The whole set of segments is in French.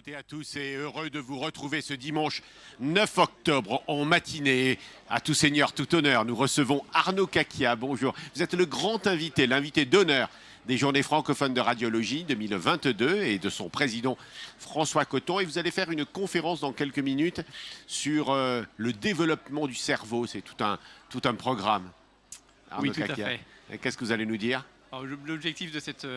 toutes et à tous et heureux de vous retrouver ce dimanche 9 octobre en matinée. À tout seigneur, tout honneur, nous recevons Arnaud Kakia. Bonjour, vous êtes le grand invité, l'invité d'honneur des Journées francophones de radiologie 2022 et de son président François Coton. Et vous allez faire une conférence dans quelques minutes sur le développement du cerveau. C'est tout un programme. Arnaud Oui, tout Kakia. à fait. Qu'est-ce que vous allez nous dire ? Alors, l'objectif de cette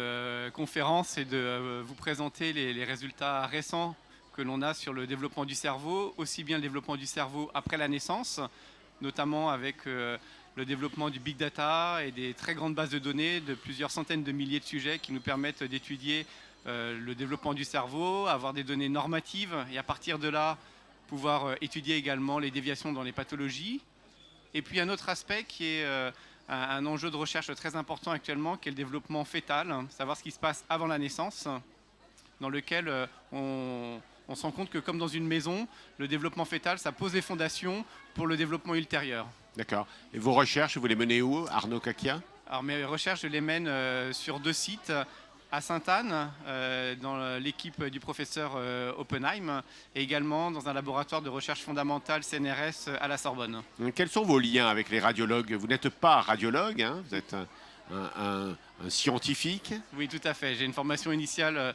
conférence est de vous présenter les résultats récents que l'on a sur le développement du cerveau, aussi bien le développement du cerveau après la naissance, notamment avec le développement du big data et des très grandes bases de données de plusieurs centaines de milliers de sujets qui nous permettent d'étudier le développement du cerveau, avoir des données normatives et à partir de là, pouvoir étudier également les déviations dans les pathologies. Et puis un autre aspect qui est un enjeu de recherche très important actuellement, qui est le développement fœtal, savoir ce qui se passe avant la naissance, dans lequel on se rend compte que comme dans une maison, le développement fœtal, ça pose les fondations pour le développement ultérieur. D'accord. Et vos recherches, vous les menez où, Arnaud Kakia ? Alors mes recherches, je les mène sur 2 sites, à Sainte-Anne, dans l'équipe du professeur Oppenheim, et également dans un laboratoire de recherche fondamentale CNRS à la Sorbonne. Quels sont vos liens avec les radiologues ? Vous n'êtes pas radiologue, hein, vous êtes un scientifique. Oui, tout à fait. J'ai une formation initiale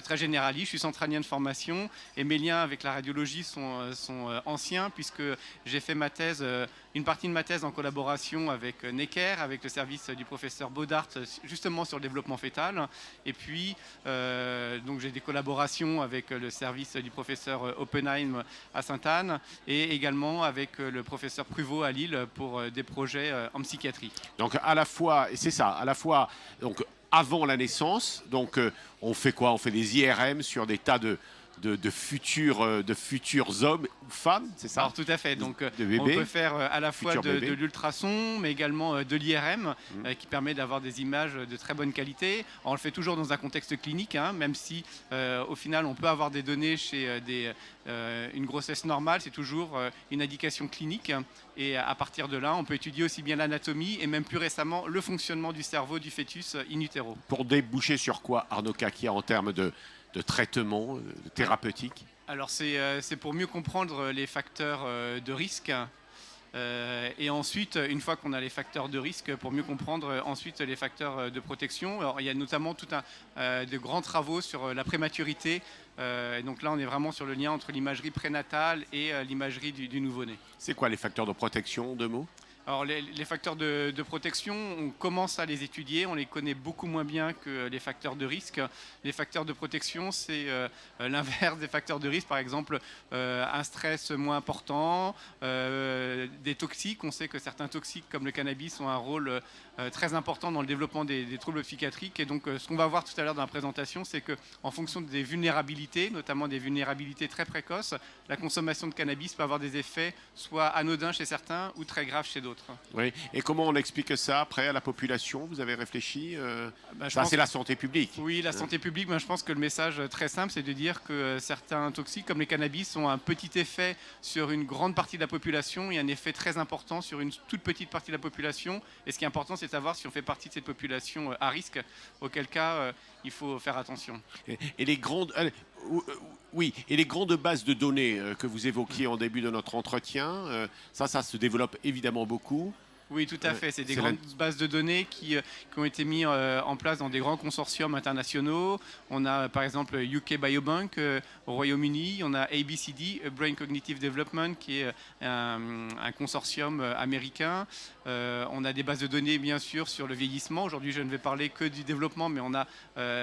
très généraliste. Je suis centralien de formation et mes liens avec la radiologie sont anciens puisque j'ai fait ma thèse, une partie de ma thèse en collaboration avec Necker, avec le service du professeur Baudart, justement sur le développement fœtal. Et puis, donc j'ai des collaborations avec le service du professeur Oppenheim à Sainte-Anne et également avec le professeur Pruvot à Lille pour des projets en psychiatrie. Donc à la fois, et c'est ça, à la fois donc, avant la naissance, donc on fait quoi ? On fait des IRM sur des tas de futurs hommes ou femmes, c'est ça ? Alors tout à fait, donc de on bébés, peut faire à la fois de bébés. l'ultrason, mais également de l'IRM, qui permet d'avoir des images de très bonne qualité. Alors, on le fait toujours dans un contexte clinique, hein, même si au final on peut avoir des données chez une grossesse normale, c'est toujours une indication clinique. Et à partir de là, on peut étudier aussi bien l'anatomie et même plus récemment le fonctionnement du cerveau du fœtus in utero. Pour déboucher sur quoi, Arnaud Kakia, en termes de traitement thérapeutique ? Alors c'est pour mieux comprendre les facteurs de risque et ensuite, une fois qu'on a les facteurs de risque, pour mieux comprendre ensuite les facteurs de protection. Alors il y a notamment tout de grands travaux sur la prématurité. Et donc là, on est vraiment sur le lien entre l'imagerie prénatale et l'imagerie du nouveau-né. C'est quoi les facteurs de protection, deux mots ? Alors les facteurs de protection, on commence à les étudier, on les connaît beaucoup moins bien que les facteurs de risque. Les facteurs de protection, c'est l'inverse des facteurs de risque, par exemple un stress moins important, des toxiques. On sait que certains toxiques comme le cannabis ont un rôle très important dans le développement des troubles psychiatriques. Et donc ce qu'on va voir tout à l'heure dans la présentation, c'est qu'en fonction des vulnérabilités, notamment des vulnérabilités très précoces, la consommation de cannabis peut avoir des effets soit anodins chez certains ou très graves chez d'autres. Oui. Et comment on explique ça après à la population ? Vous avez réfléchi c'est la santé publique. Oui, la santé publique, je pense que le message très simple, c'est de dire que certains toxiques, comme les cannabis, ont un petit effet sur une grande partie de la population et un effet très important sur une toute petite partie de la population. Et ce qui est important, c'est de savoir si on fait partie de cette population à risque, auquel cas il faut faire attention. Et les grandes... Oui, et les grandes bases de données que vous évoquiez en début de notre entretien, ça se développe évidemment beaucoup. Oui, tout à fait. C'est des grandes bases de données qui ont été mises en place dans des grands consortiums internationaux. On a par exemple UK Biobank au Royaume-Uni. On a ABCD, Brain Cognitive Development, qui est un consortium américain. On a des bases de données, bien sûr, sur le vieillissement. Aujourd'hui, je ne vais parler que du développement, mais on a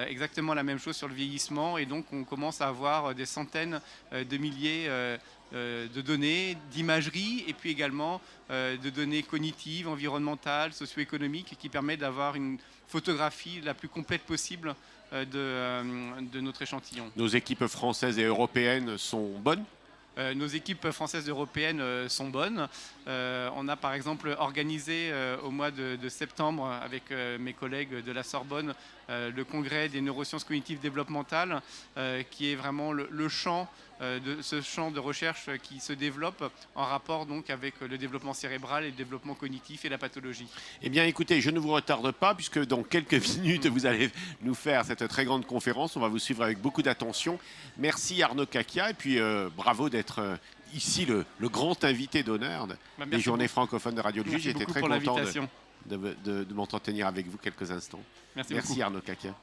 exactement la même chose sur le vieillissement. Et donc, on commence à avoir des centaines de milliers de données, d'imagerie et puis également de données cognitives, environnementales, socio-économiques qui permettent d'avoir une photographie la plus complète possible de notre échantillon. Nos équipes françaises et européennes sont bonnes ? Nos équipes françaises et européennes sont bonnes. On a par exemple organisé au mois de septembre avec mes collègues de la Sorbonne le congrès des neurosciences cognitives développementales qui est vraiment le champ de ce champ de recherche qui se développe en rapport donc avec le développement cérébral et le développement cognitif et la pathologie. Eh bien, écoutez, je ne vous retarde pas puisque dans quelques minutes, vous allez nous faire cette très grande conférence. On va vous suivre avec beaucoup d'attention. Merci Arnaud Kakia et puis bravo d'être ici le grand invité d'honneur des Journées francophones de radiologie. Merci J'étais beaucoup très pour content l'invitation. de m'entretenir avec vous quelques instants. Merci beaucoup. Arnaud Kakia.